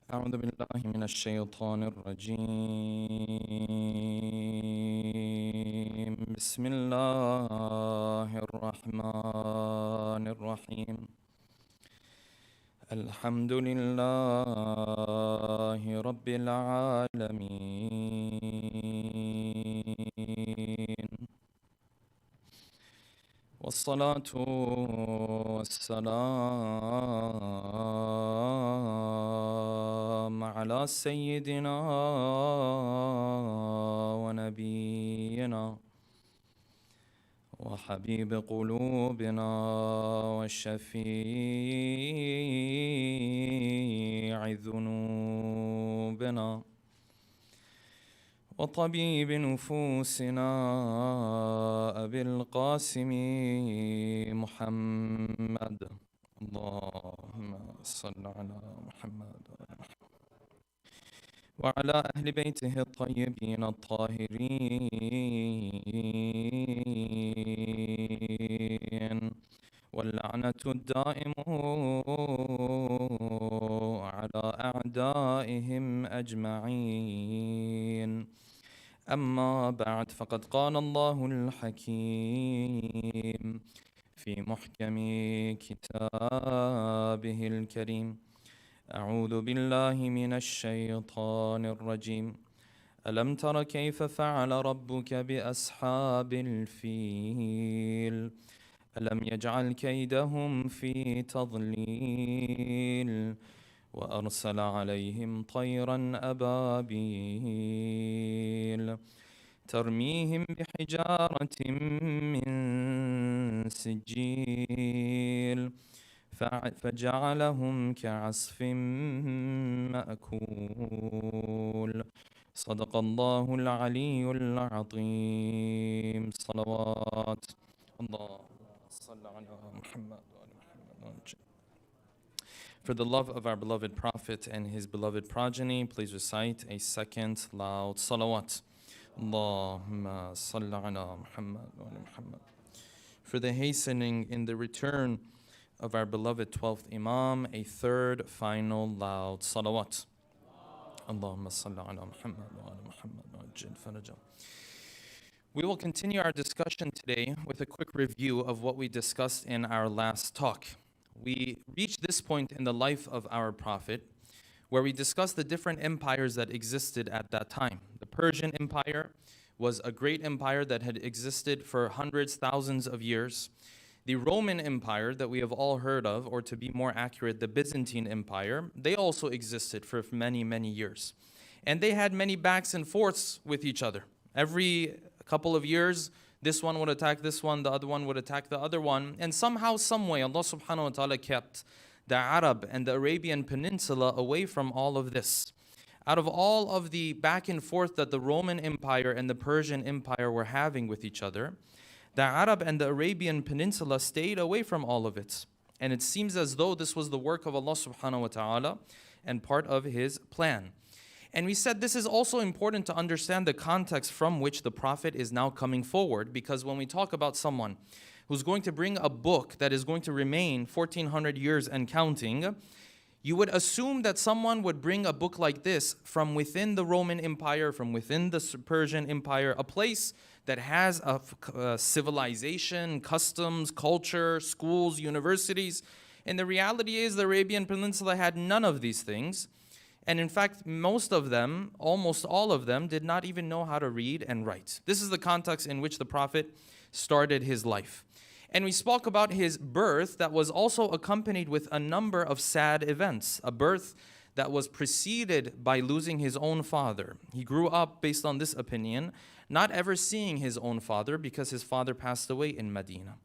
أعوذ بالله من الشيطان الرجيم. بسم الله الرحمن الرحيم. الحمد لله رب العالمين، والصلاة والسلام على سيدنا ونبينا وحبيب قلوبنا وشفيع ذنوبنا وطبيب نفوسنا أبي القاسم محمد. اللهم صل على محمد وعلى أهل بيته الطيبين الطاهرين، واللعنة الدائم على أعدائهم أجمعين. أما بعد، فقد قال الله الحكيم في محكم كتابه الكريم: أعوذ بالله من الشيطان الرجيم. ألم تر كيف فعل ربك بأصحاب الفيل؟ ألم يجعل كيدهم في تضليل وأرسل عليهم طيرا أبابيل ترميهم بحجارة من سجيل فجعلهم كعصف مأكول. صدق الله العلي العظيم. صلوات الله صلى على محمد وعلى محمد. For the love of our beloved Prophet and his beloved progeny, please recite a second loud salawat. Allahumma salli ala Muhammad wa ala Muhammad. For the hastening in the return of our beloved 12th Imam, a third final loud salawat. Allahumma salli ala Muhammad wa ala Muhammad wa ajil faraja. We will continue our discussion today with a quick review of what we discussed in our last talk. We reached this point in the life of our Prophet where we discussed the different empires that existed at that time. The Persian Empire was a great empire that had existed for hundreds, thousands of years. The Roman Empire that we have all heard of, or to be more accurate, the Byzantine Empire, they also existed for many, many years. And they had many backs and forths with each other. Every couple of years, this one would attack this one, the other one would attack the other one. And somehow, someway, Allah subhanahu wa ta'ala kept the Arab and the Arabian Peninsula away from all of this. Out of all of the back and forth that the Roman Empire and the Persian Empire were having with each other, the Arab and the Arabian Peninsula stayed away from all of it. And it seems as though this was the work of Allah subhanahu wa ta'ala and part of His plan. And we said this is also important to understand the context from which the Prophet is now coming forward, because when we talk about someone who's going to bring a book that is going to remain 1400 years and counting, you would assume that someone would bring a book like this from within the Roman Empire, from within the Persian Empire, a place that has a civilization, customs, culture, schools, universities. And the reality is the Arabian Peninsula had none of these things. And in fact, most of them, almost all of them, did not even know how to read and write. This is the context in which the Prophet started his life. And we spoke about his birth that was also accompanied with a number of sad events. A birth that was preceded by losing his own father. He grew up, based on this opinion, not ever seeing his own father because his father passed away in Medina.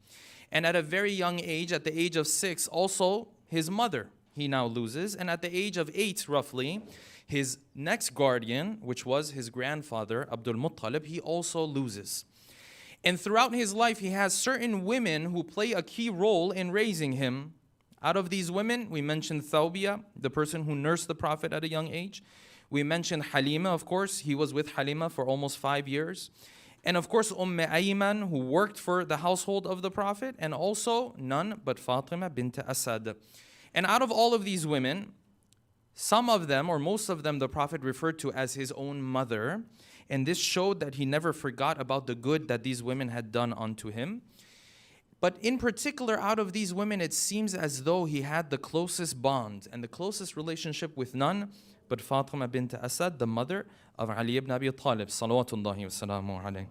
And at a very young age, at the age of 6, also his mother he now loses. And at the age of 8, roughly, his next guardian, which was his grandfather, Abdul Muttalib, he also loses. And throughout his life, he has certain women who play a key role in raising him. Out of these women, we mentioned Thawbiyah, the person who nursed the Prophet at a young age. We mentioned Halima, of course. He was with Halima for almost 5 years. And of course, Ayman, who worked for the household of the Prophet. And also none but Fatima bint Asad. And out of all of these women, Some of them, or most of them, the Prophet referred to as his own mother. And this showed that he never forgot about the good that these women had done unto him. But in particular, out of these women, it seems as though he had the closest bond and the closest relationship with none but Fatima bint Asad, the mother of Ali ibn Abi Talib, salawatullahi wa salamu alayhi.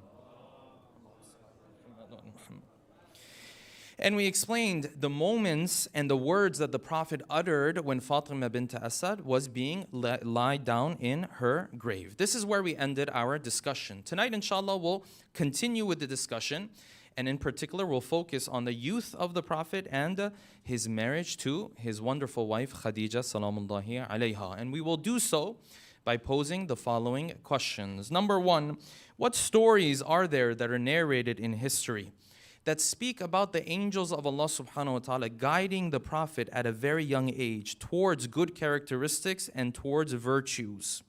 And we explained the moments and the words that the Prophet uttered when Fatima bint Asad was being lied down in her grave. This is where we ended our discussion. Tonight, inshallah, we'll continue with the discussion. And in particular, we'll focus on the youth of the Prophet and his marriage to his wonderful wife, Khadija, salamullahi alayha. And we will do so by posing the following questions. Number one, what stories are there that are narrated in history that speak about the angels of Allah subhanahu wa ta'ala guiding the Prophet at a very young age towards good characteristics and towards virtues?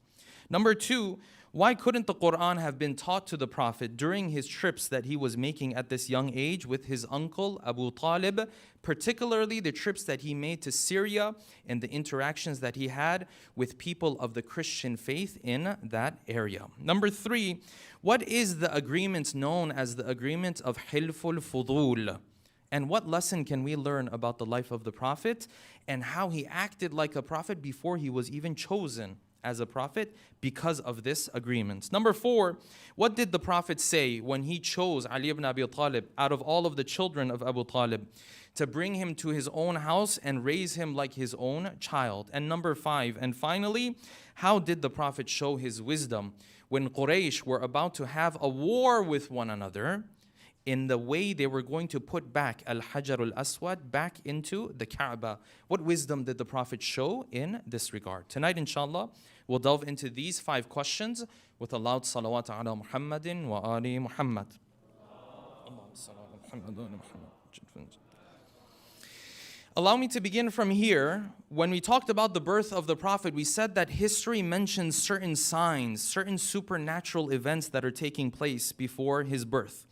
Number two, why couldn't the Quran have been taught to the Prophet during his trips that he was making at this young age with his uncle Abu Talib, particularly the trips that he made to Syria and the interactions that he had with people of the Christian faith in that area? Number three, what is the agreement known as the agreement of Hilful Fudul? And what lesson can we learn about the life of the Prophet and how he acted like a prophet before he was even chosen as a prophet because of this agreement? Number four, what did the Prophet say when he chose Ali ibn Abi Talib out of all of the children of Abu Talib to bring him to his own house and raise him like his own child? And number five, and finally, how did the Prophet show his wisdom when Quraysh were about to have a war with one another in the way they were going to put back Al-Hajar al-Aswad back into the Kaaba? What wisdom did the Prophet show in this regard? Tonight, inshallah, we'll delve into these 5 questions with a loud salawat ala Muhammadin wa ali Muhammad. Allow me to begin from here. When we talked about the birth of the Prophet, we said that history mentions certain signs, certain supernatural events that are taking place before his birth.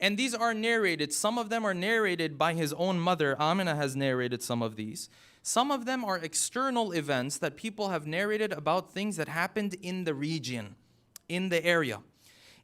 And these are narrated. Some of them are narrated by his own mother. Amina has narrated some of these. Some of them are external events that people have narrated about things that happened in the region, in the area.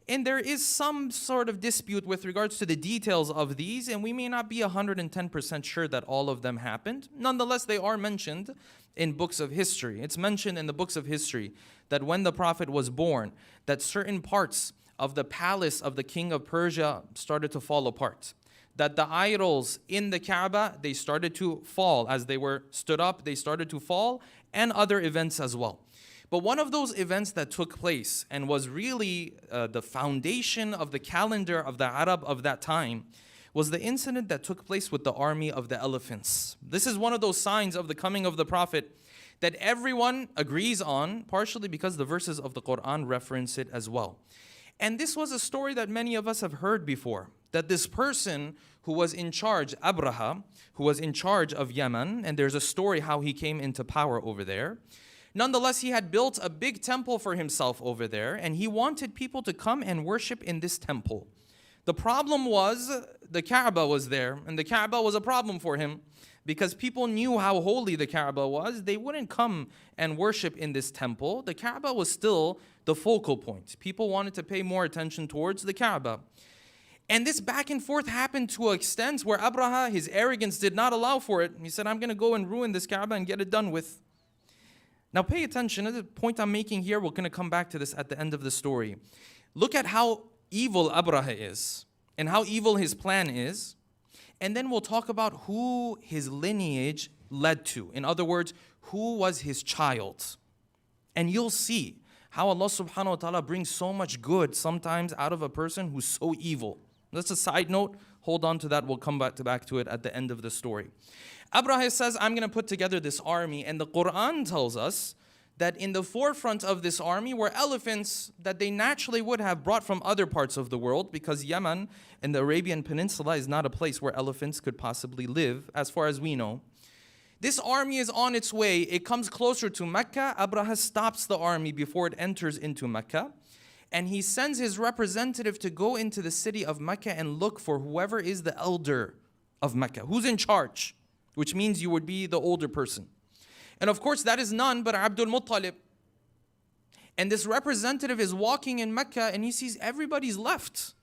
And there is some sort of dispute with regards to the details of these, and we may not be 110% sure that all of them happened. Nonetheless, they are mentioned in books of history. It's mentioned in the books of history that when the Prophet was born, that certain parts of the palace of the king of Persia started to fall apart. That the idols in the Kaaba, they started to fall. As they were stood up, they started to fall, and other events as well. But one of those events that took place and was really the foundation of the calendar of the Arab of that time was the incident that took place with the army of the elephants. This is one of those signs of the coming of the Prophet that everyone agrees on, partially because the verses of the Quran reference it as well. And this was a story that many of us have heard before, that this person who was in charge, Abraha, who was in charge of Yemen, and there's a story how he came into power over there. Nonetheless, he had built a big temple for himself over there, and he wanted people to come and worship in this temple. The problem was the Kaaba was there, and the Kaaba was a problem for him because people knew how holy the Kaaba was. They wouldn't come and worship in this temple. The Kaaba was still the focal point. People wanted to pay more attention towards the Kaaba. And this back and forth happened to an extent where Abraha, his arrogance did not allow for it. He said, I'm going to go and ruin this Kaaba and get it done with. Now pay attention, the point I'm making here, we're going to come back to this at the end of the story. Look at how evil Abraha is and how evil his plan is. And then we'll talk about who his lineage led to. In other words, who was his child. And you'll see how Allah subhanahu wa ta'ala brings so much good sometimes out of a person who's so evil. That's a side note. Hold on to that. We'll come back to it at the end of the story. Abraha says, I'm going to put together this army. And the Quran tells us that in the forefront of this army were elephants that they naturally would have brought from other parts of the world, because Yemen and the Arabian Peninsula is not a place where elephants could possibly live, as far as we know. This army is on its way. It comes closer to Mecca. Abraha stops the army before it enters into Mecca. And he sends his representative to go into the city of Mecca and look for whoever is the elder of Mecca. Who's in charge? Which means you would be the older person. And of course, that is none but Abdul Muttalib. And this representative is walking in Mecca and he sees everybody's left.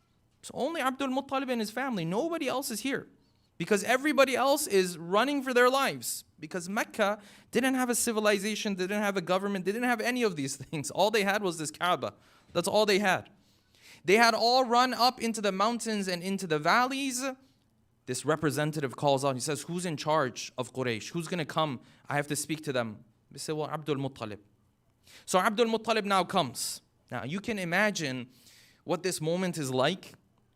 So only Abdul Muttalib and his family. Nobody else is here. Because everybody else is running for their lives. Because Mecca didn't have a civilization, didn't have a government, didn't have any of these things. All they had was this Kaaba. That's all they had. They had all run up into the mountains and into the valleys. This representative calls out. He says, who's in charge of Quraysh? Who's going to come? I have to speak to them. They say, well, Abdul Muttalib. So Abdul Muttalib now comes. Now you can imagine what this moment is like,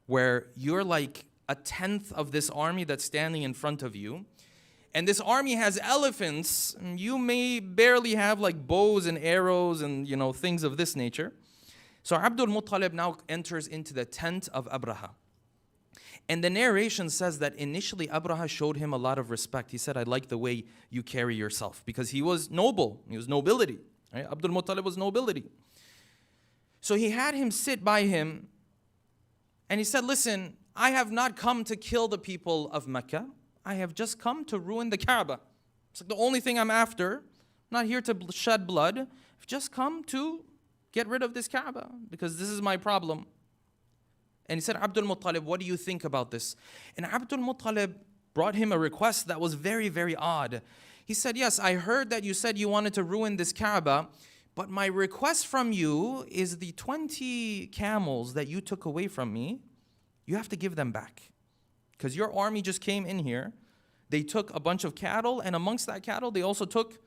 where you're like a tenth of this army that's standing in front of you. And this army has elephants. And you may barely have like bows and arrows and things of this nature. So Abdul Muttalib now enters into the tent of Abraha. And the narration says that initially Abraha showed him a lot of respect. He said, I like the way you carry yourself. Because he was noble. He was nobility. Right? Abdul Muttalib was nobility. So he had him sit by him. And he said, listen, I have not come to kill the people of Mecca. I have just come to ruin the Kaaba. It's like the only thing I'm after. I'm not here to shed blood. I've just come to get rid of this Kaaba because this is my problem. And he said, Abdul Muttalib, what do you think about this? And Abdul Muttalib brought him a request that was very, very odd. He said, yes, I heard that you said you wanted to ruin this Kaaba, but my request from you is the 20 camels that you took away from me, you have to give them back. Because your army just came in here. They took a bunch of cattle, and amongst that cattle, they also took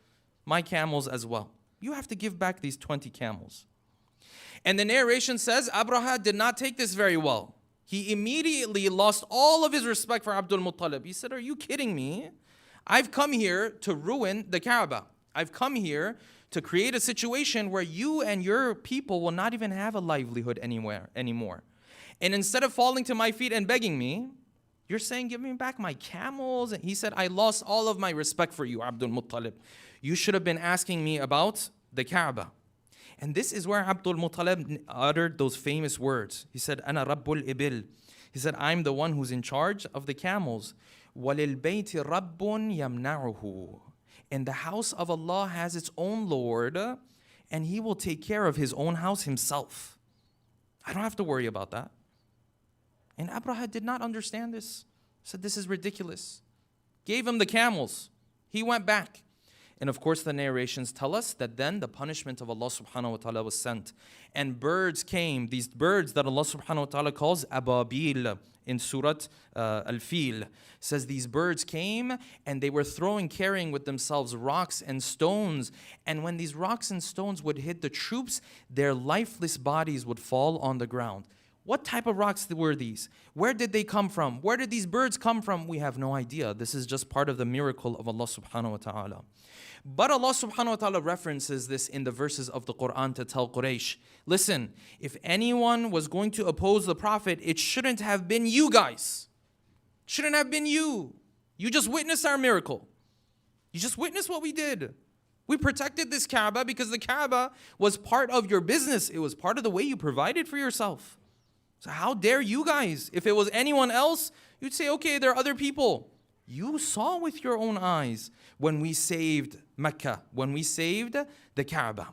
my camels as well. You have to give back these 20 camels. And the narration says Abraha did not take this very well. He immediately lost all of his respect for Abdul Muttalib. He said, are you kidding me? I've come here to ruin the Kaaba. I've come here to create a situation where you and your people will not even have a livelihood anymore. And instead of falling to my feet and begging me, you're saying, give me back my camels. And he said, I lost all of my respect for you, Abdul Muttalib. You should have been asking me about the Kaaba. And this is where Abdul Muttalib uttered those famous words. He said, Ana Rabbul Ibil. He said, I'm the one who's in charge of the camels. وَلِلْبَيْتِ رَبٌّ يَمْنَعُهُ. And the house of Allah has its own Lord, and He will take care of His own house Himself. I don't have to worry about that. And Abraha did not understand this. He said, this is ridiculous. Gave him the camels. He went back. And of course, the narrations tell us that then the punishment of Allah subhanahu wa ta'ala was sent. And birds came, these birds that Allah subhanahu wa ta'ala calls ababil in Surah Al-Fil. Says these birds came and they were carrying with themselves rocks and stones. And when these rocks and stones would hit the troops, their lifeless bodies would fall on the ground. What type of rocks were these? Where did they come from? Where did these birds come from? We have no idea. This is just part of the miracle of Allah subhanahu wa ta'ala. But Allah subhanahu wa ta'ala references this in the verses of the Quran to tell Quraysh, listen, if anyone was going to oppose the Prophet, it shouldn't have been you guys. Shouldn't have been you. You just witnessed our miracle. You just witnessed what we did. We protected this Kaaba because the Kaaba was part of your business. It was part of the way you provided for yourself. So how dare you guys? If it was anyone else, you'd say, okay, there are other people. You saw with your own eyes when we saved Mecca, when we saved the Kaaba.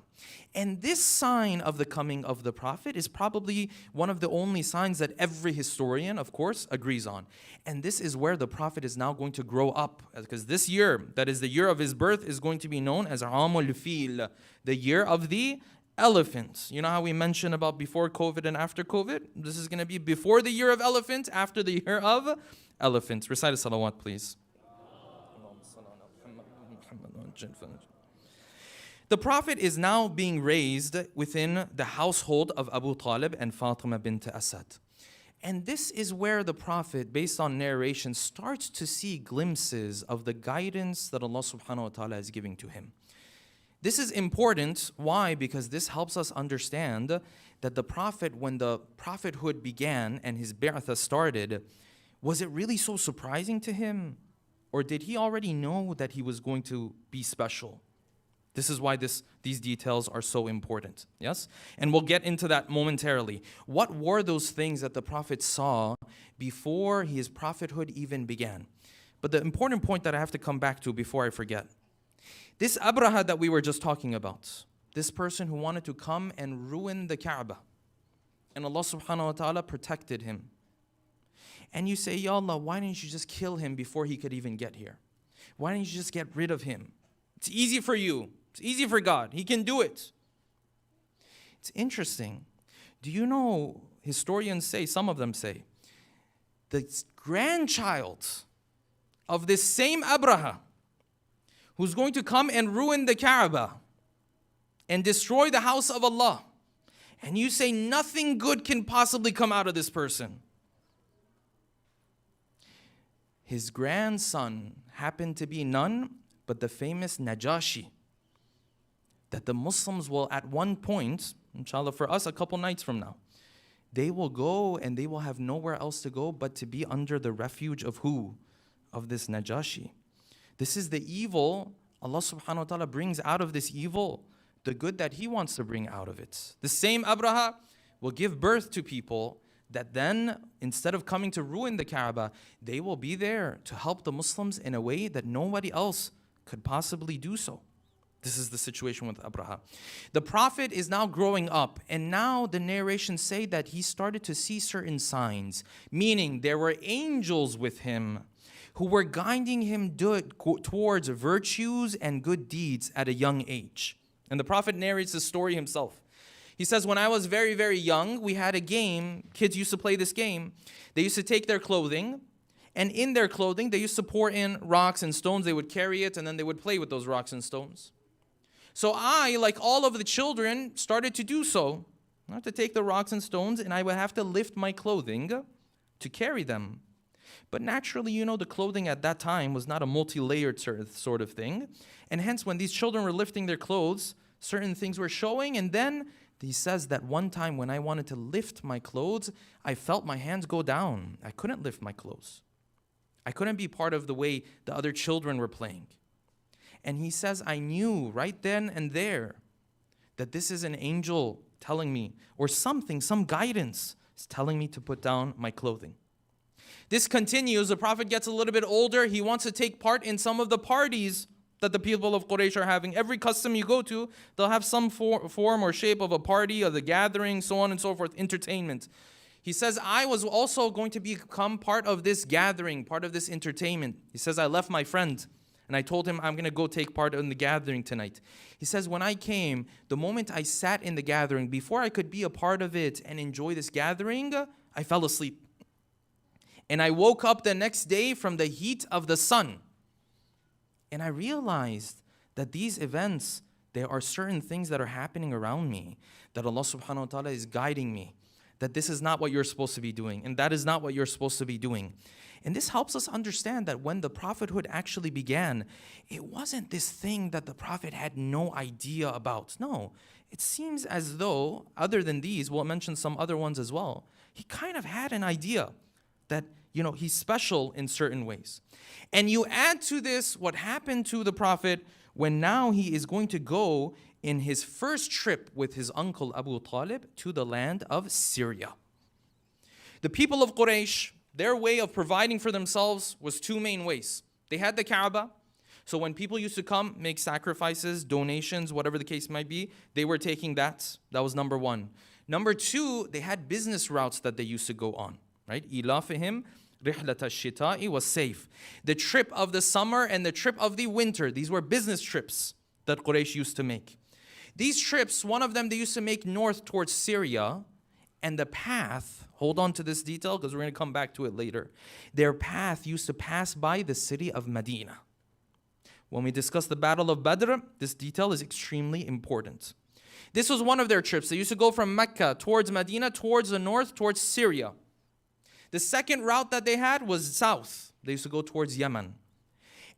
And this sign of the coming of the Prophet is probably one of the only signs that every historian, of course, agrees on. And this is where the Prophet is now going to grow up. Because this year, that is the year of his birth, is going to be known as Amul Fil, the year of the elephants. You know how we mentioned about before COVID and after COVID? This is going to be before the year of elephants, after the year of elephants. Recite a salawat, please. The Prophet is now being raised within the household of Abu Talib and Fatima bint Asad. And this is where the Prophet, based on narration, starts to see glimpses of the guidance that Allah subhanahu wa ta'ala is giving to him. This is important. Why? Because this helps us understand that the Prophet, when the prophethood began and his bi'athah started, was it really so surprising to him? Or did he already know that he was going to be special? This is why these details are so important, yes? And we'll get into that momentarily. What were those things that the Prophet saw before his prophethood even began? But the important point that I have to come back to before I forget This Abraha that we were just talking about, this person who wanted to come and ruin the Kaaba, and Allah subhanahu wa ta'ala protected him. And you say, Ya Allah, why didn't you just kill him before he could even get here? Why didn't you just get rid of him? It's easy for you. It's easy for God. He can do it. It's interesting. Do you know, historians say, some of them say, the grandchild of this same Abraha, who's going to come and ruin the Kaaba and destroy the house of Allah, and you say nothing good can possibly come out of this person. His grandson happened to be none but the famous Najashi, that the Muslims will at one point, inshallah for us a couple nights from now, they will go and they will have nowhere else to go but to be under the refuge of who? Of this Najashi. This is the evil. Allah subhanahu wa ta'ala brings out of this evil the good that He wants to bring out of it. The same Abraha will give birth to people that then, instead of coming to ruin the Kaaba, they will be there to help the Muslims in a way that nobody else could possibly do so. This is the situation with Abraha. The Prophet is now growing up, and now the narrations say that he started to see certain signs, meaning there were angels with him who were guiding him towards virtues and good deeds at a young age. And the Prophet narrates the story himself. He says, when I was very, very young, we had a game. Kids used to play this game. They used to take their clothing, and in their clothing, they used to pour in rocks and stones. They would carry it, and then they would play with those rocks and stones. So I, like all of the children, started to do so. I had to take the rocks and stones, and I would have to lift my clothing to carry them. But naturally, you know, the clothing at that time was not a multi-layered sort of thing. And hence, when these children were lifting their clothes, certain things were showing. And then he says that one time when I wanted to lift my clothes, I felt my hands go down. I couldn't lift my clothes. I couldn't be part of the way the other children were playing. And he says, I knew right then and there that this is an angel telling me, or something, some guidance is telling me to put down my clothing. This continues. The Prophet gets a little bit older. He wants to take part in some of the parties that the people of Quraysh are having. Every custom you go to, they'll have some form or shape of a party, of the gathering, so on and so forth, entertainment. He says, I was also going to become part of this gathering, part of this entertainment. He says, I left my friend and I told him I'm going to go take part in the gathering tonight. He says, when I came, the moment I sat in the gathering, before I could be a part of it and enjoy this gathering, I fell asleep. And I woke up the next day from the heat of the sun. And I realized that these events, there are certain things that are happening around me, that Allah subhanahu wa ta'ala is guiding me, that this is not what you're supposed to be doing, and that is not what you're supposed to be doing. And this helps us understand that when the prophethood actually began, it wasn't this thing that the Prophet had no idea about. No, it seems as though, other than these, we'll mention some other ones as well, he kind of had an idea that, you know, he's special in certain ways. And you add to this what happened to the Prophet when now he is going to go in his first trip with his uncle Abu Talib to the land of Syria. The people of Quraysh, their way of providing for themselves was two main ways. They had the Kaaba. So when people used to come, make sacrifices, donations, whatever the case might be, they were taking that. That was number one. Number two, they had business routes that they used to go on. Right? إِلَافِهِمْ رِحْلَةَ الشِّتَاءِ وَالسَّيْفِ. The trip of the summer and the trip of the winter. These were business trips that Quraysh used to make. These trips, one of them they used to make north towards Syria, and the path, hold on to this detail because we're going to come back to it later. Their path used to pass by the city of Medina. When we discuss the Battle of Badr, this detail is extremely important. This was one of their trips. They used to go from Mecca towards Medina, towards the north, towards Syria. The second route that they had was south. They used to go towards Yemen.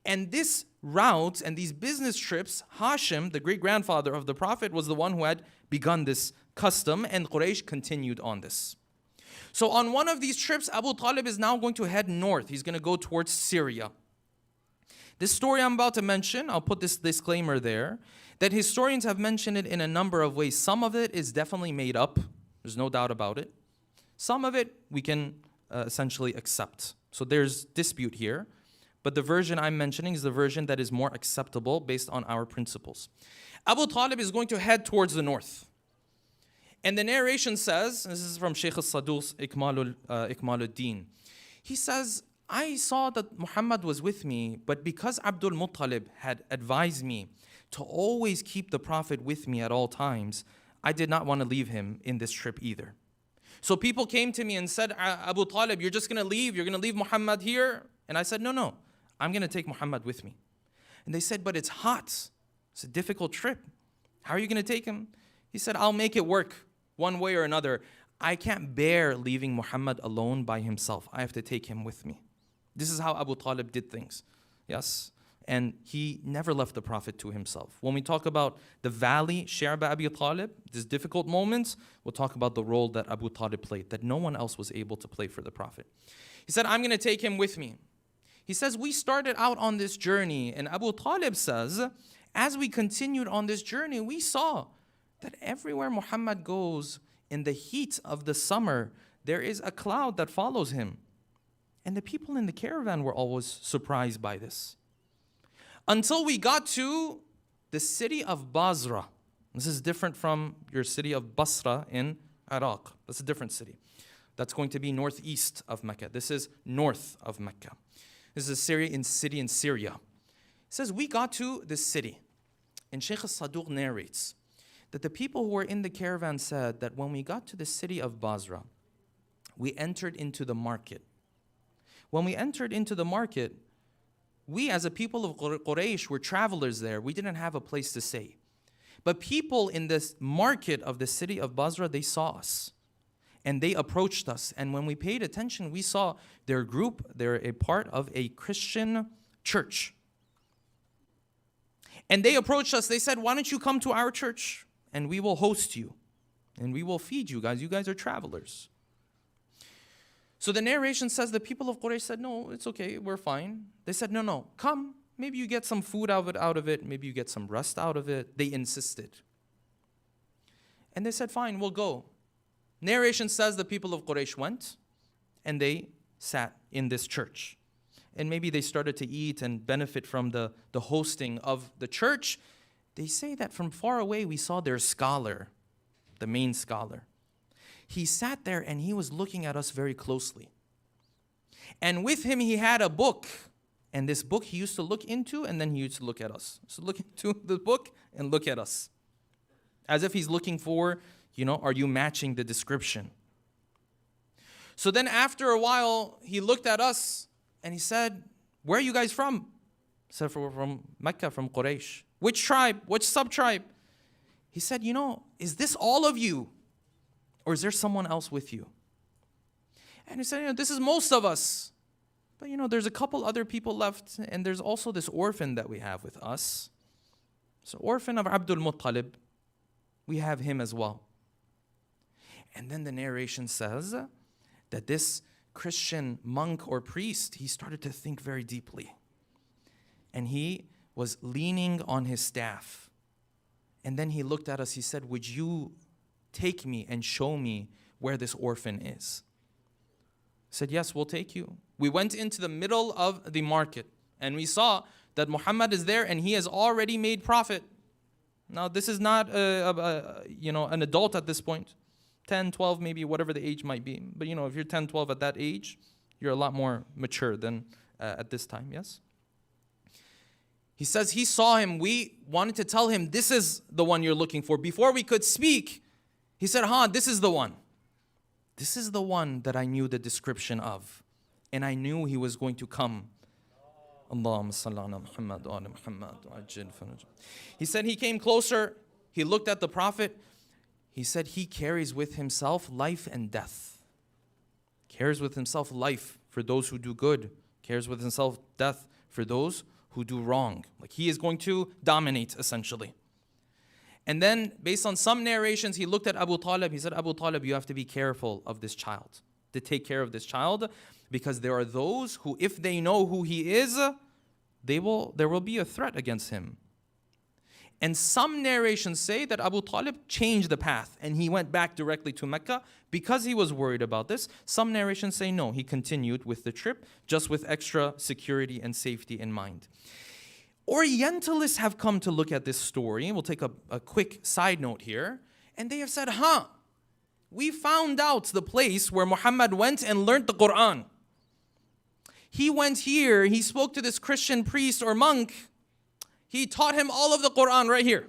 And this route and these business trips, Hashim, the great-grandfather of the Prophet, was the one who had begun this custom, and Quraysh continued on this. So on one of these trips, Abu Talib is now going to head north. He's going to go towards Syria. This story I'm about to mention, I'll put this disclaimer there, that historians have mentioned it in a number of ways. Some of it is definitely made up. There's no doubt about it. Some of it we can essentially accept. So there's dispute here. but the version I'm mentioning is the version that is more acceptable based on our principles. Abu Talib is going to head towards the north. And the narration says, this is from Shaykh al-Saduq's Ikmaluddin. He says, I saw that Muhammad was with me, but because Abdul Muttalib had advised me to always keep the Prophet with me at all times, I did not want to leave him in this trip either. So people came to me and said, Abu Talib, you're just going to leave? You're going to leave Muhammad here? And I said, no, I'm going to take Muhammad with me. And they said, but it's hot. It's a difficult trip. How are you going to take him? He said, I'll make it work one way or another. I can't bear leaving Muhammad alone by himself. I have to take him with me. This is how Abu Talib did things. Yes. And he never left the Prophet to himself. When we talk about the valley, Shi'ba Abi Talib, these difficult moments, we'll talk about the role that Abu Talib played, that no one else was able to play for the Prophet. He said, I'm going to take him with me. He says, we started out on this journey, and Abu Talib says, as we continued on this journey, we saw that everywhere Muhammad goes, in the heat of the summer, there is a cloud that follows him. And the people in the caravan were always surprised by this. Until we got to the city of Basra. This is different from your city of Basra in Iraq. That's a different city. That's going to be northeast of Mecca. This is north of Mecca. This is a city in Syria. It says, we got to this city. And Shaykh al-Saduq narrates that the people who were in the caravan said that when we got to the city of Basra, we entered into the market. When we entered into the market, we as a people of Quraysh were travelers there. We didn't have a place to stay. But people in this market of the city of Basra, they saw us. And they approached us. And when we paid attention, we saw their group, they're a part of a Christian church. And they approached us. They said, why don't you come to our church? And we will host you. And we will feed you guys. You guys are travelers. So the narration says the people of Quraysh said, no, it's okay, we're fine. They said, no, come. Maybe you get some food out of it. Maybe you get some rest out of it. They insisted. And they said, fine, we'll go. Narration says the people of Quraysh went and they sat in this church. And maybe they started to eat and benefit from the hosting of the church. They say that from far away we saw their scholar, the main scholar. He sat there and he was looking at us very closely. And with him he had a book. And this book he used to look into and then he used to look at us. So look into the book and look at us. As if he's looking for, are you matching the description? So then after a while he looked at us and he said, where are you guys from? I said, we're from Mecca, from Quraysh. Which tribe? Which sub-tribe? He said, is this all of you? Or is there someone else with you? And he said, this is most of us. But there's a couple other people left. And there's also this orphan that we have with us. So orphan of Abdul Muttalib. We have him as well. And then the narration says that this Christian monk or priest, he started to think very deeply. And he was leaning on his staff. And then he looked at us, he said, would you take me and show me where this orphan is? I said, yes, we'll take you. We went into the middle of the market and we saw that Muhammad is there and he has already made profit. Now, this is not an adult at this point. 10, 12, maybe whatever the age might be. But if you're 10, 12 at that age, you're a lot more mature than at this time, yes? He says he saw him. We wanted to tell him, this is the one you're looking for. Before we could speak, he said, this is the one. This is the one that I knew the description of. And I knew he was going to come. Allahumma salli ala Muhammad wa ala Muhammad wa ajil faraj. He said he came closer. He looked at the Prophet. He said he carries with himself life and death. Carries with himself life for those who do good. Carries with himself death for those who do wrong. Like he is going to dominate essentially. And then based on some narrations, he looked at Abu Talib. He said, Abu Talib, you have to be careful of this child. To take care of this child. Because there are those who, if they know who he is, there will be a threat against him. And some narrations say that Abu Talib changed the path and he went back directly to Mecca because he was worried about this. Some narrations say no, he continued with the trip just with extra security and safety in mind. Orientalists have come to look at this story. We'll take a quick side note here. And they have said, we found out the place where Muhammad went and learned the Quran. He went here, he spoke to this Christian priest or monk. He taught him all of the Quran right here.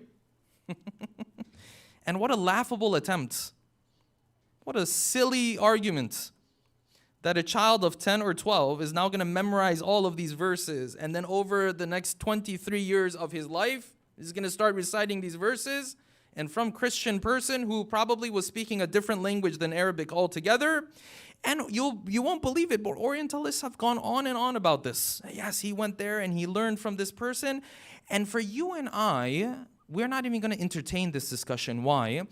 And what a laughable attempt. What a silly argument that a child of 10 or 12 is now going to memorize all of these verses. And then over the next 23 years of his life, he's going to start reciting these verses. And from Christian person who probably was speaking a different language than Arabic altogether. And you won't believe it, but Orientalists have gone on and on about this. Yes, he went there and he learned from this person. And for you and I, we're not even going to entertain this discussion. Why?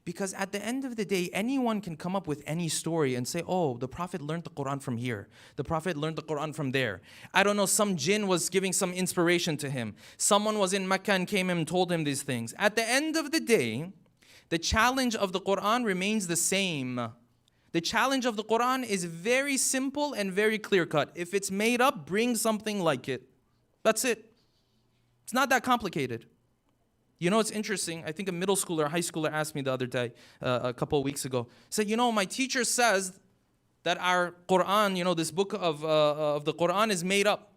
Because at the end of the day, anyone can come up with any story and say, oh, the Prophet learned the Quran from here. The Prophet learned the Quran from there. I don't know, some jinn was giving some inspiration to him. Someone was in Mecca and came and told him these things. At the end of the day, the challenge of the Quran remains the same. The challenge of the Quran is very simple and very clear-cut. If it's made up, bring something like it. That's it. It's not that complicated. You know, it's interesting. I think a middle schooler, a high schooler asked me the other day, a couple of weeks ago, said, my teacher says that our Quran, this book of the Quran is made up.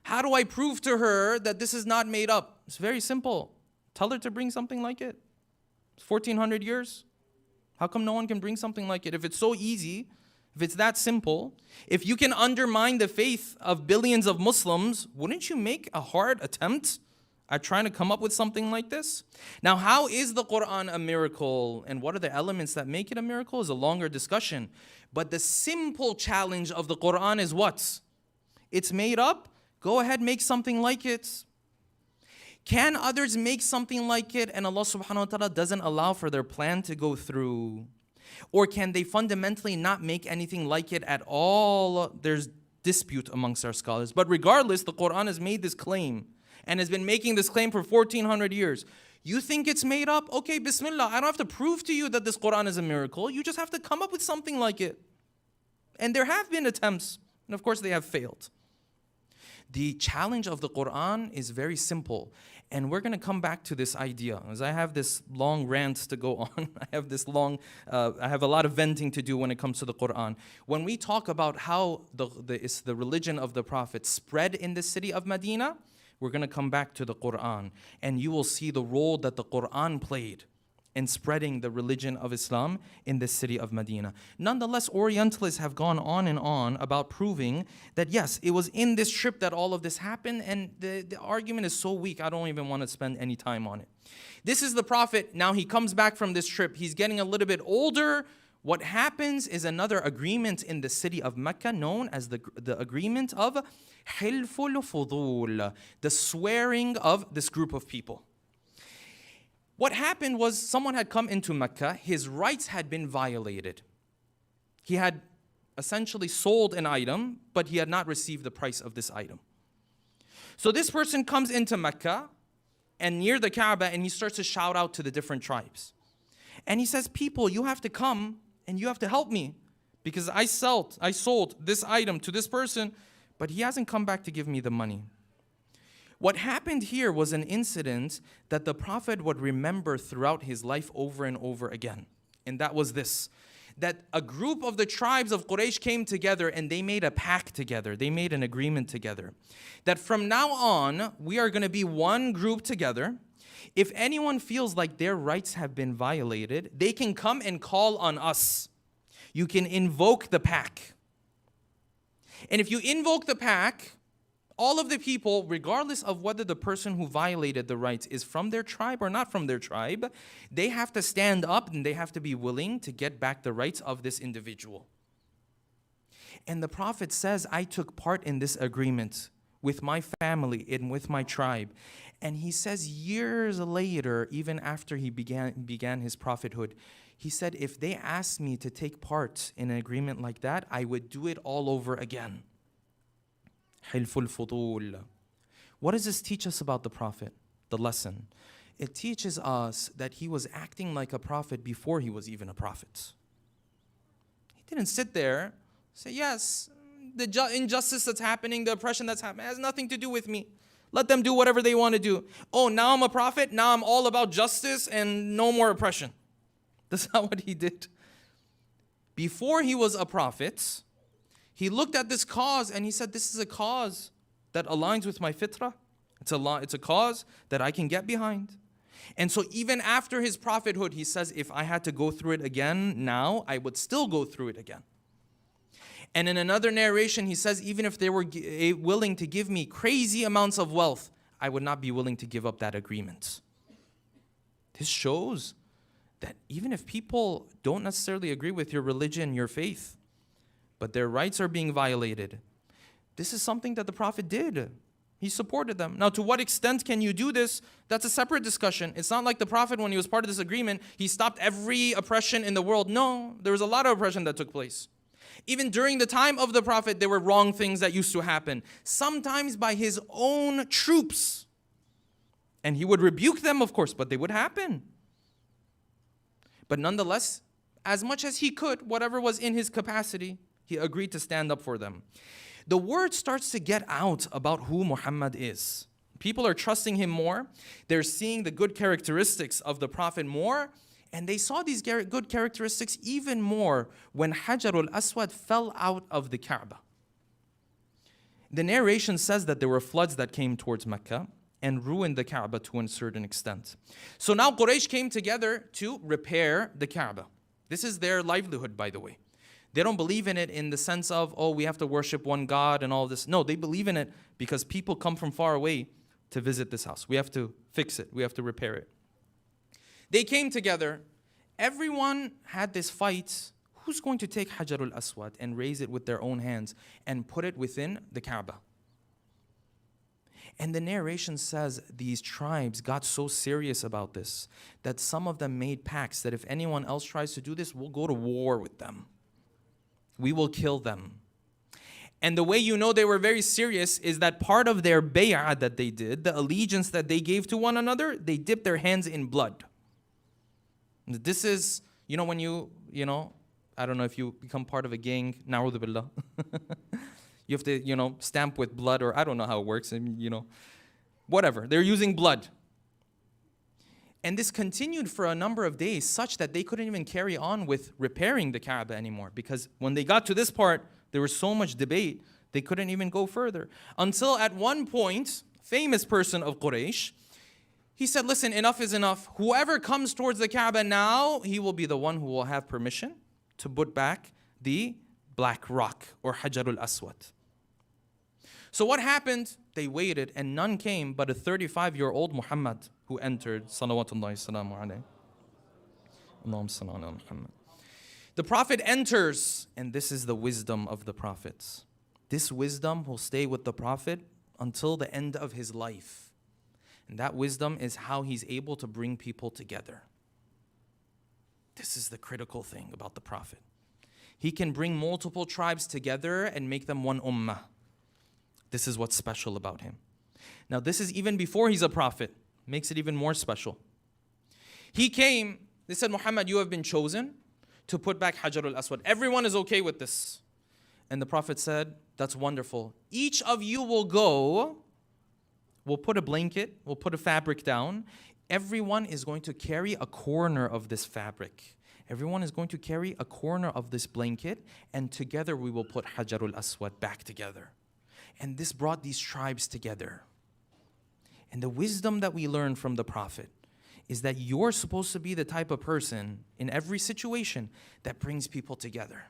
How do I prove to her that this is not made up? It's very simple. Tell her to bring something like it. It's 1400 years. How come no one can bring something like it? If it's so easy, if it's that simple, if you can undermine the faith of billions of Muslims, wouldn't you make a hard attempt at trying to come up with something like this? Now, how is the Quran a miracle and what are the elements that make it a miracle is a longer discussion. But the simple challenge of the Quran is what? It's made up. Go ahead, make something like it. Can others make something like it and Allah subhanahu wa ta'ala doesn't allow for their plan to go through? Or can they fundamentally not make anything like it at all? There's dispute amongst our scholars. But regardless, the Quran has made this claim and has been making this claim for 1400 years. You think it's made up? Okay, bismillah. I don't have to prove to you that this Quran is a miracle. You just have to come up with something like it. And there have been attempts, and of course they have failed. The challenge of the Quran is very simple. And we're going to come back to this idea. As I have this long rant to go on, I have a lot of venting to do when it comes to the Quran. When we talk about how the religion of the Prophet spread in the city of Medina, we're going to come back to the Quran. And you will see the role that the Quran played in spreading the religion of Islam in the city of Medina. Nonetheless, Orientalists have gone on and on about proving that yes, it was in this trip that all of this happened, and the argument is so weak, I don't even want to spend any time on it. This is the Prophet, now he comes back from this trip, he's getting a little bit older. What happens is another agreement in the city of Mecca known as the agreement of Hilful Fudul, the swearing of this group of people. What happened was someone had come into Mecca, his rights had been violated. He had essentially sold an item, but he had not received the price of this item. So this person comes into Mecca and near the Kaaba and he starts to shout out to the different tribes. And he says, people, you have to come and you have to help me because I sold this item to this person, but he hasn't come back to give me the money. What happened here was an incident that the Prophet would remember throughout his life over and over again. And that was this, that a group of the tribes of Quraysh came together and they made a pact together. They made an agreement together. That from now on, we are going to be one group together. If anyone feels like their rights have been violated, they can come and call on us. You can invoke the pact. And if you invoke the pact, all of the people, regardless of whether the person who violated the rights is from their tribe or not from their tribe, they have to stand up and they have to be willing to get back the rights of this individual. And the Prophet says, I took part in this agreement with my family and with my tribe. And he says years later, even after he began his prophethood, he said, if they asked me to take part in an agreement like that, I would do it all over again. Hilful Fudul. What does this teach us about the Prophet? the lesson? It teaches us that he was acting like a prophet before he was even a prophet. He didn't sit there, say, yes, the injustice that's happening, the oppression that's happening, has nothing to do with me. Let them do whatever they want to do. Oh, now I'm a prophet. Now I'm all about justice and no more oppression. That's not what he did. Before he was a prophet, he looked at this cause and he said, this is a cause that aligns with my fitrah. It's a cause that I can get behind. And so even after his prophethood, he says, if I had to go through it again now, I would still go through it again. And in another narration, he says, even if they were willing to give me crazy amounts of wealth, I would not be willing to give up that agreement. This shows that even if people don't necessarily agree with your religion, your faith, but their rights are being violated, this is something that the Prophet did. He supported them. Now, to what extent can you do this? That's a separate discussion. It's not like the Prophet, when he was part of this agreement, he stopped every oppression in the world. No, there was a lot of oppression that took place. Even during the time of the Prophet, there were wrong things that used to happen, sometimes by his own troops. And he would rebuke them, of course, but they would happen. But nonetheless, as much as he could, whatever was in his capacity, he agreed to stand up for them. The word starts to get out about who Muhammad is. People are trusting him more. They're seeing the good characteristics of the Prophet more. And they saw these good characteristics even more when Hajar al-Aswad fell out of the Kaaba. The narration says that there were floods that came towards Mecca and ruined the Kaaba to a certain extent. So now Quraysh came together to repair the Kaaba. This is their livelihood, by the way. They don't believe in it in the sense of, oh, we have to worship one God and all this. No, they believe in it because people come from far away to visit this house. We have to fix it. We have to repair it. They came together. Everyone had this fight. Who's going to take Hajar al-Aswad and raise it with their own hands and put it within the Kaaba? And the narration says these tribes got so serious about this that some of them made pacts that if anyone else tries to do this, we'll go to war with them. We will kill them. And the way you know they were very serious is that part of their bay'ah that they did, the allegiance that they gave to one another, they dipped their hands in blood. This is, when I don't know if you become part of a gang, na'udhu billah. You have to, stamp with blood, or I don't know how it works, whatever. They're using blood. And this continued for a number of days, such that they couldn't even carry on with repairing the Kaaba anymore. Because when they got to this part, there was so much debate, they couldn't even go further. Until at one point, famous person of Quraysh, he said, listen, enough is enough. Whoever comes towards the Kaaba now, he will be the one who will have permission to put back the black rock, or Hajar al-Aswad. So what happened? They waited and none came but a 35-year-old Muhammad who entered. Salawatullahi salamu alayhi. Allahumma salli ala Muhammad. The Prophet enters, and this is the wisdom of the prophets. This wisdom will stay with the Prophet until the end of his life. And that wisdom is how he's able to bring people together. This is the critical thing about the Prophet. He can bring multiple tribes together and make them one ummah. This is what's special about him. Now, this is even before he's a prophet. Makes it even more special. He came, they said, Muhammad, you have been chosen to put back Hajar al-Aswad. Everyone is okay with this. And the Prophet said, that's wonderful. Each of you will go, we'll put a blanket, we'll put a fabric down. Everyone is going to carry a corner of this fabric. Everyone is going to carry a corner of this blanket, and together we will put Hajar al-Aswad back together. And this brought these tribes together. And the wisdom that we learn from the Prophet is that you're supposed to be the type of person in every situation that brings people together.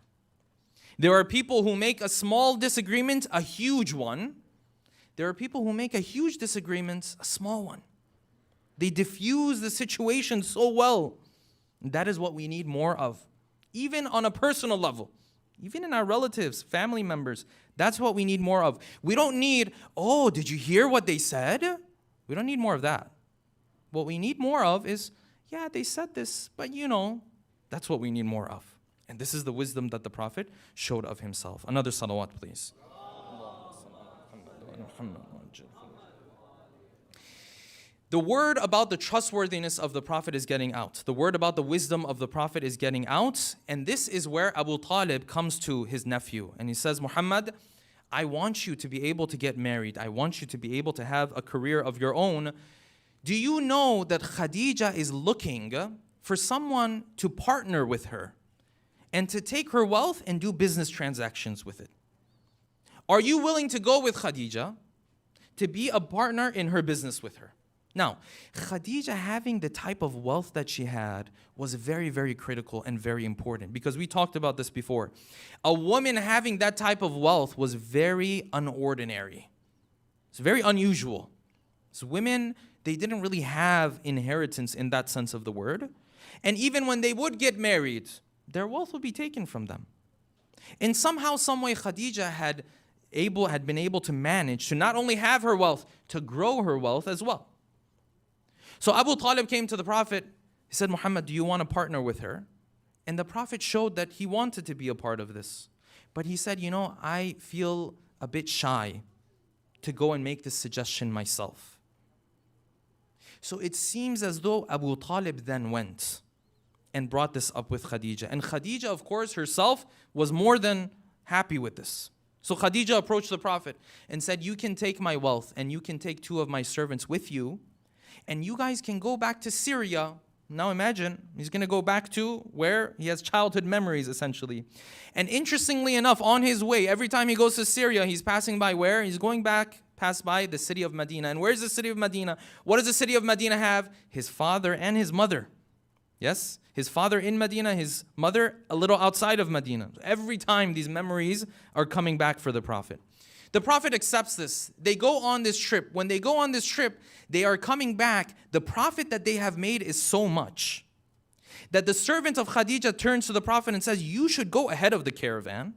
There are people who make a small disagreement a huge one. There are people who make a huge disagreement a small one. They diffuse the situation so well. And that is what we need more of. Even on a personal level. Even in our relatives, family members. That's what we need more of. We don't need, oh, did you hear what they said? We don't need more of that. What we need more of is, yeah, they said this, but that's what we need more of. And this is the wisdom that the Prophet showed of himself. Another salawat, please. The word about the trustworthiness of the Prophet is getting out. The word about the wisdom of the Prophet is getting out. And this is where Abu Talib comes to his nephew. And he says, Muhammad, I want you to be able to get married. I want you to be able to have a career of your own. Do you know that Khadija is looking for someone to partner with her and to take her wealth and do business transactions with it? Are you willing to go with Khadija to be a partner in her business with her? Now, Khadija having the type of wealth that she had was very, very critical and very important, because we talked about this before. A woman having that type of wealth was very unordinary. It's very unusual. So women, they didn't really have inheritance in that sense of the word. And even when they would get married, their wealth would be taken from them. And somehow, some way, Khadija had been able to manage to not only have her wealth, to grow her wealth as well. So Abu Talib came to the Prophet. He said, Muhammad, do you want to partner with her? And the Prophet showed that he wanted to be a part of this. But he said, you know, I feel a bit shy to go and make this suggestion myself. So it seems as though Abu Talib then went and brought this up with Khadija. And Khadija, of course, herself was more than happy with this. So Khadija approached the Prophet and said, you can take my wealth and you can take 2 of my servants with you, and you guys can go back to Syria. Now imagine, he's going to go back to where he has childhood memories, essentially. And interestingly enough, on his way, every time he goes to Syria, he's passing by where? He's going back, pass by the city of Medina. And where's the city of Medina? What does the city of Medina have? His father and his mother. Yes? His father in Medina, his mother a little outside of Medina. Every time these memories are coming back for the Prophet. The Prophet accepts this. They go on this trip. When they go on this trip, they are coming back. The profit that they have made is so much that the servant of Khadija turns to the Prophet and says, you should go ahead of the caravan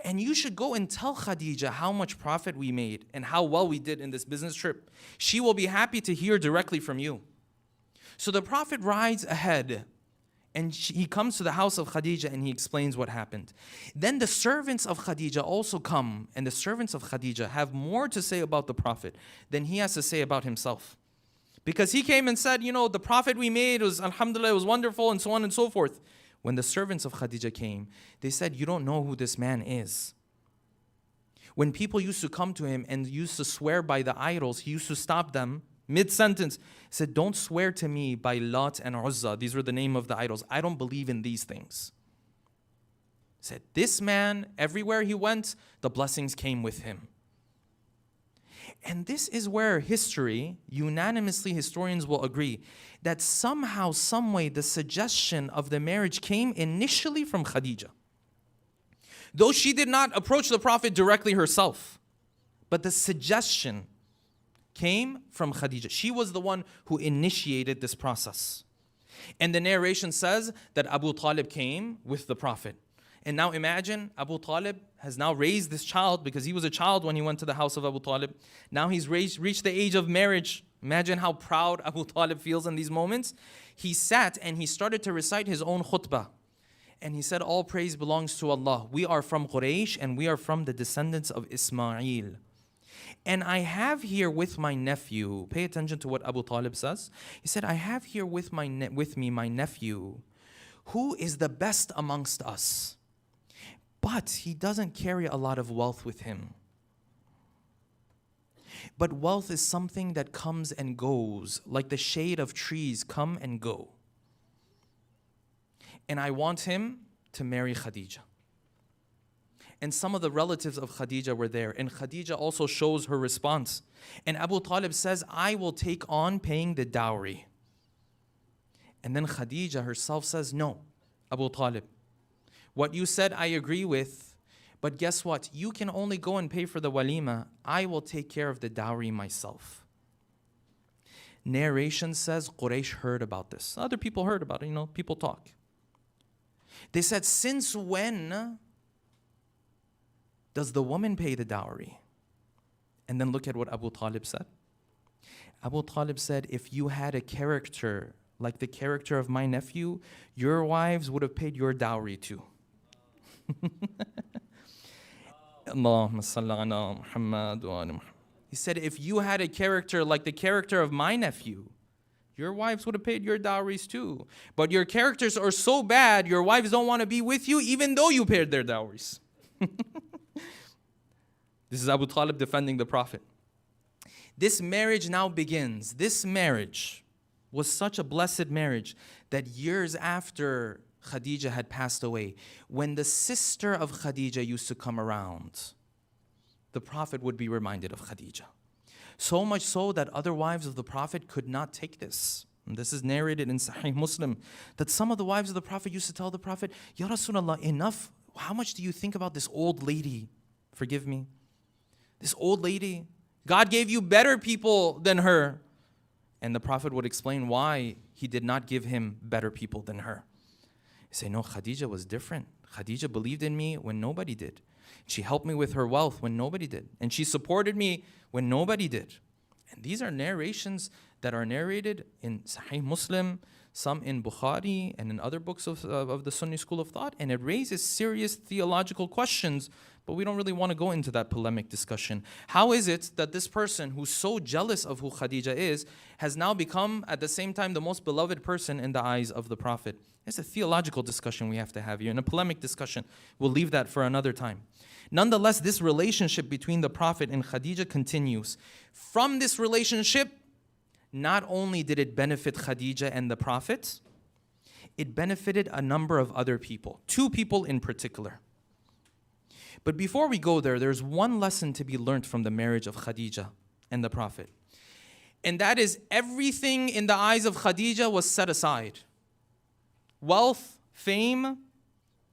and you should go and tell Khadija how much profit we made and how well we did in this business trip. She will be happy to hear directly from you. So the Prophet rides ahead and he comes to the house of Khadija and he explains what happened. Then the servants of Khadija also come, and the servants of Khadija have more to say about the Prophet than he has to say about himself. Because he came and said, you know, the Prophet we made was, alhamdulillah, it was wonderful, and so on and so forth. When the servants of Khadija came, they said, you don't know who this man is. When people used to come to him and used to swear by the idols, he used to stop them mid-sentence. He said, don't swear to me by Lat and Uzza. These were the name of the idols. I don't believe in these things. He said, this man, everywhere he went, the blessings came with him. And this is where history, unanimously historians will agree, that somehow, some way, the suggestion of the marriage came initially from Khadija. Though she did not approach the Prophet directly herself, but the suggestion came from Khadija. She was the one who initiated this process. And the narration says that Abu Talib came with the Prophet. And now imagine, Abu Talib has now raised this child, because he was a child when he went to the house of Abu Talib. Now he's reached the age of marriage. Imagine how proud Abu Talib feels in these moments. He sat and he started to recite his own khutbah. And he said, all praise belongs to Allah. We are from Quraysh and we are from the descendants of Ismail. And I have here with my nephew, pay attention to what Abu Talib says. He said, I have here with me my nephew, who is the best amongst us. But he doesn't carry a lot of wealth with him. But wealth is something that comes and goes, like the shade of trees come and go. And I want him to marry Khadija. And some of the relatives of Khadija were there. And Khadija also shows her response. And Abu Talib says, I will take on paying the dowry. And then Khadija herself says, no, Abu Talib, what you said I agree with, but guess what? You can only go and pay for the walima. I will take care of the dowry myself. Narration says Quraysh heard about this. Other people heard about it, people talk. They said, since when does the woman pay the dowry? And then look at what Abu Talib said. Abu Talib said, if you had a character like the character of my nephew, your wives would have paid your dowry too. Allahumma salli ala Muhammad wa ala Muhammad. He said, if you had a character like the character of my nephew, your wives would have paid your dowries too. But your characters are so bad, your wives don't want to be with you even though you paid their dowries. This is Abu Talib defending the Prophet. This marriage now begins. This marriage was such a blessed marriage that years after Khadija had passed away, when the sister of Khadija used to come around, the Prophet would be reminded of Khadija. So much so that other wives of the Prophet could not take this. And this is narrated in Sahih Muslim, that some of the wives of the Prophet used to tell the Prophet, Ya Rasulullah, enough. How much do you think about this old lady? Forgive me. This old lady. God gave you better people than her. And the Prophet would explain why he did not give him better people than her. He said, no, Khadija was different. Khadija believed in me when nobody did. She helped me with her wealth when nobody did. And she supported me when nobody did. And these are narrations that are narrated in Sahih Muslim, some in Bukhari, and in other books of the Sunni school of thought. And it raises serious theological questions, but we don't really want to go into that polemic discussion. How is it that this person who's so jealous of who Khadija is has now become, at the same time, the most beloved person in the eyes of the Prophet? It's a theological discussion we have to have here, and a polemic discussion. We'll leave that for another time. Nonetheless, this relationship between the Prophet and Khadija continues. From this relationship, not only did it benefit Khadija and the Prophet, it benefited a number of other people, 2 people in particular. But before we go there, there's one lesson to be learned from the marriage of Khadija and the Prophet. And that is, everything in the eyes of Khadija was set aside. Wealth, fame,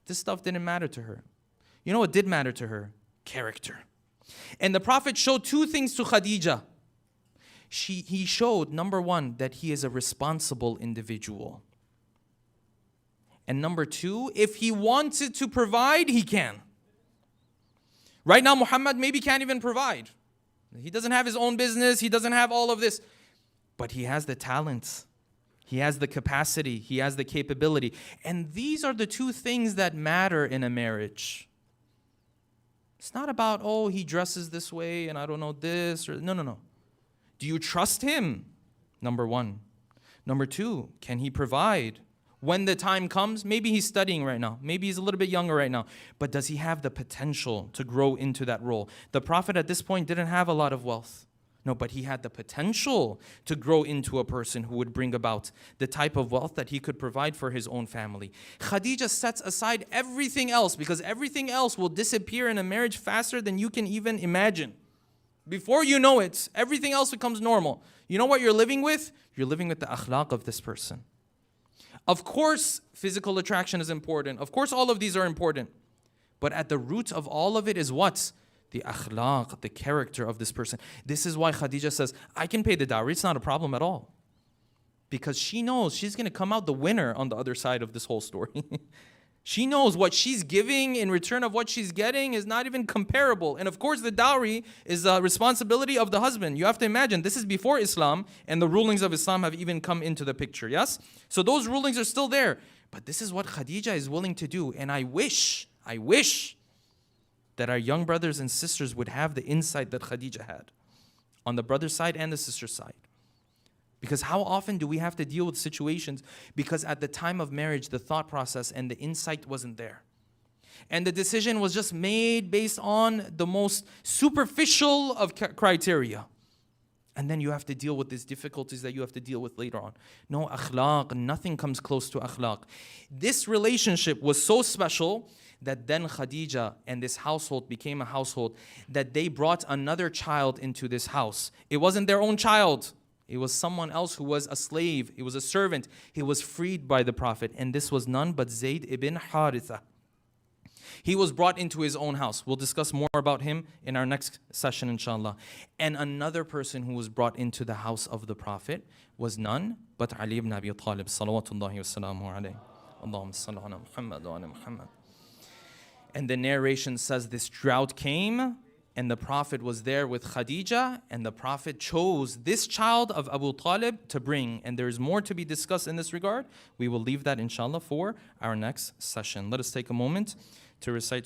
this stuff didn't matter to her. You know what did matter to her? Character. And the Prophet showed 2 things to Khadija. He showed, number 1, that he is a responsible individual. And number 2, if he wanted to provide, he can. Right now, Muhammad maybe can't even provide. He doesn't have his own business. He doesn't have all of this. But he has the talents. He has the capacity. He has the capability. And these are the 2 things that matter in a marriage. It's not about, oh, he dresses this way and I don't know this. Or no. Do you trust him? Number 1. Number 2, can he provide? When the time comes, maybe he's studying right now. Maybe he's a little bit younger right now. But does he have the potential to grow into that role? The Prophet at this point didn't have a lot of wealth. No, but he had the potential to grow into a person who would bring about the type of wealth that he could provide for his own family. Khadija sets aside everything else because everything else will disappear in a marriage faster than you can even imagine. Before you know it, everything else becomes normal. You know what you're living with? You're living with the akhlaq of this person. Of course, physical attraction is important. Of course, all of these are important. But at the root of all of it is what? The akhlaq, the character of this person. This is why Khadija says, I can pay the dowry. It's not a problem at all. Because she knows she's going to come out the winner on the other side of this whole story. She knows what she's giving in return of what she's getting is not even comparable. And of course, the dowry is the responsibility of the husband. You have to imagine, this is before Islam, and the rulings of Islam have even come into the picture, yes? So those rulings are still there. But this is what Khadija is willing to do. And I wish that our young brothers and sisters would have the insight that Khadija had on the brother side and the sister side. Because how often do we have to deal with situations because at the time of marriage, the thought process and the insight wasn't there. And the decision was just made based on the most superficial of criteria. And then you have to deal with these difficulties that you have to deal with later on. No akhlaq, nothing comes close to akhlaq. This relationship was so special that then Khadija and this household became a household that they brought another child into this house. It wasn't their own child. It was someone else who was a slave. He was a servant. He was freed by the Prophet. And this was none but Zayd ibn Haritha. He was brought into his own house. We'll discuss more about him in our next session, inshallah. And another person who was brought into the house of the Prophet was none but Ali ibn Abi Talib. Salawatullahi wa salamu alayhi. Allahumma salli ala Muhammad wa ala Muhammad. And the narration says this drought came, and the Prophet was there with Khadija, and the Prophet chose this child of Abu Talib to bring. And there is more to be discussed in this regard. We will leave that, inshallah, for our next session. Let us take a moment to recite